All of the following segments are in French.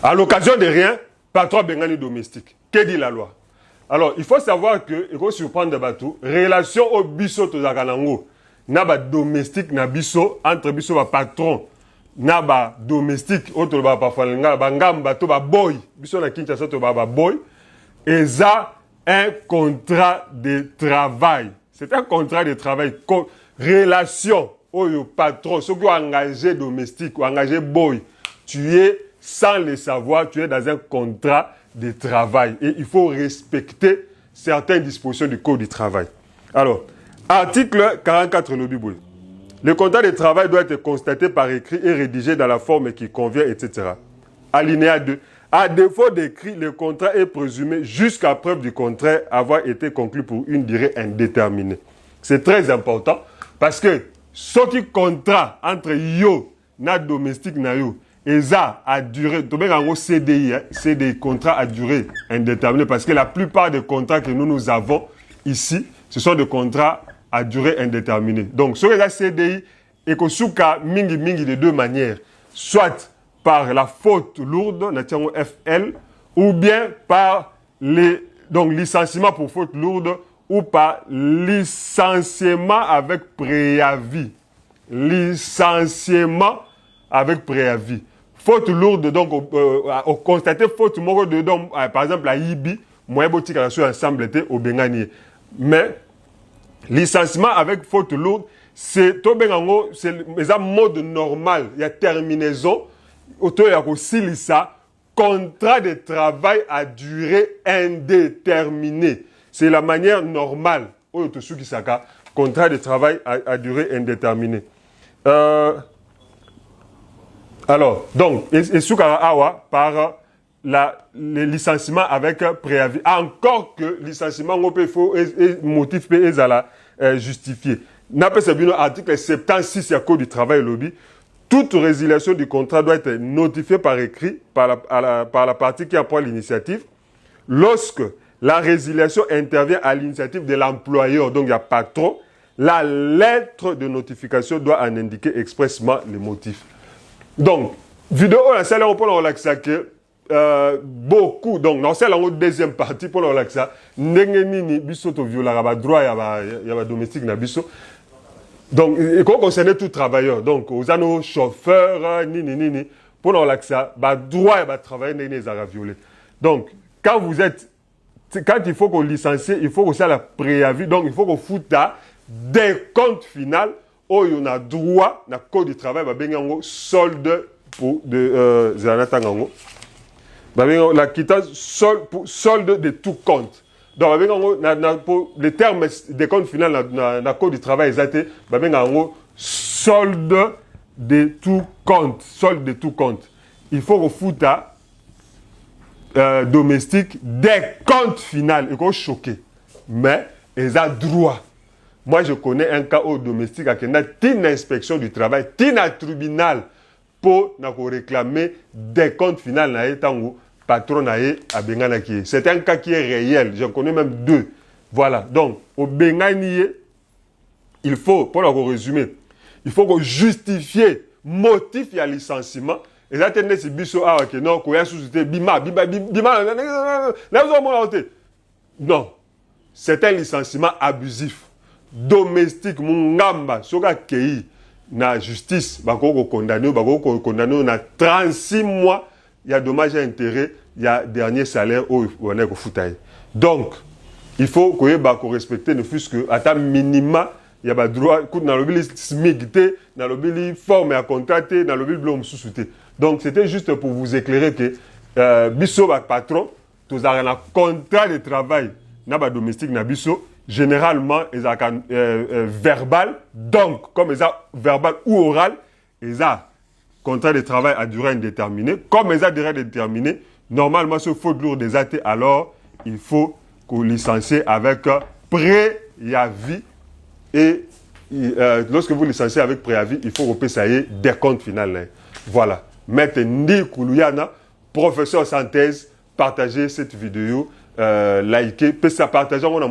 À l'occasion de rien, patron bengani domestique. Que dit la loi? Alors, il faut savoir que, il faut surprendre de bateau, relation au biso to zakanango, na ba domestique na biso, entre biso ba patron, na ba domestique, autre ba pafalenga, ba ngamba to ba boy, biso na Kinshasa to ba boy, et ça, un contrat de travail. C'est un contrat de travail, relation au patron, ceux qui ont engagé domestique ou engagé boy, tu es, sans le savoir, tu es dans un contrat de travail. Et il faut respecter certaines dispositions du Code du travail. Alors, article 44 le Bible. Le contrat de travail doit être constaté par écrit et rédigé dans la forme qui convient, etc. Alinéa 2. À défaut d'écrit, le contrat est présumé jusqu'à preuve du contraire avoir été conclu pour une durée indéterminée. C'est très important parce que ce qui contrat entre yo na domestique na yo et ça a duré, en CDI, c'est des contrats à durée indéterminée parce que la plupart des contrats que nous avons ici, ce sont des contrats à durée indéterminée. Donc, ce que CDI est que souka mingi de deux manières, soit par la faute lourde, FL, ou bien par les licenciement pour faute lourde, ou par licenciement avec préavis. Licenciement avec préavis. Faute lourde, donc, au constater faute lourde, donc, par exemple, la IBI, moyen boutique à la suite ensemble était au Bengani. Mais, licenciement avec faute lourde, c'est un mode normal. Il y a terminaison, il y a aussi contrat de travail à durée indéterminée. C'est la manière normale. Contrat de travail à durée indéterminée. Alors, donc, et Soukara Awa par le licenciement avec préavis. Encore que licenciement, il faut motif justifié. N'appelle ça bien article 76 du Code du travail lobby. Toute résiliation du contrat doit être notifiée par écrit par la partie qui apprend l'initiative. Lorsque la résiliation intervient à l'initiative de l'employeur, donc il n'y a pas trop, la lettre de notification doit en indiquer expressément les motifs. Donc, vidéo, on a celle on peut relaxer que beaucoup, donc dans celle en deuxième partie pour relaxer, n'engeni biso to viola ba droit ya ba domestique na biso. Donc, il faut concerner tout travailleur. Donc, aux anneaux chauffeurs, pour relaxer, ba droit ya ba travailleur n'engeni za violer. Donc, quand il faut qu'on licencie, il faut aussi la préavis. Donc, il faut qu'on foute des comptes finaux où il y a droit, dans le code du travail, solde pour la quittance solde de tout compte. Donc, pour les termes des comptes finaux dans le code du travail, c'est solde de tout compte. Solde de tout compte. Il faut qu'on foute domestique des comptes finaux. Il faut choquer. Mais ils ont droit. Moi, je connais un cas au domestique qui a une inspection du travail, un tribunal pour réclamer des comptes finaux dans patron à Benganaki. C'est un cas qui est réel. J'en connais même deux. Voilà. Donc, au Bengani, il faut, pour le résumer, il faut justifier motif et licenciement. Et là, c'est biso que non, qu'on a suscité bima. Non. C'est un licenciement abusif. Domestique mungamba soka kei na justice bako condamné na 36 mois, il y a dommage à intérêt, il y a dernier salaire au on est ko futaye. Donc il faut qu'on respecter ne fût-ce que à ta minima il y a ba droit dans le bill smigité dans le bill forme à contracter dans le bill blom sous-souté. Donc c'était juste pour vous éclairer que biso ba patron tous a un contrat de travail na ba domestique na biso. Généralement, ils ont verbal, donc, comme ils ont verbal ou oral, ils ont contrat de travail à durée indéterminée. Comme ils ont durée indéterminée, normalement, ce faute lourd des athées, alors, il faut qu'on licencie avec préavis. Et lorsque vous licenciez avec préavis, il faut qu'on paye ça y est, des comptes finaux. Voilà. Maître Ndi Koulouyana, professeur synthèse, partagez cette vidéo. Likez, partagez, on a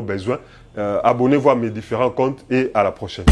besoin. Abonnez-vous à mes différents comptes et à la prochaine.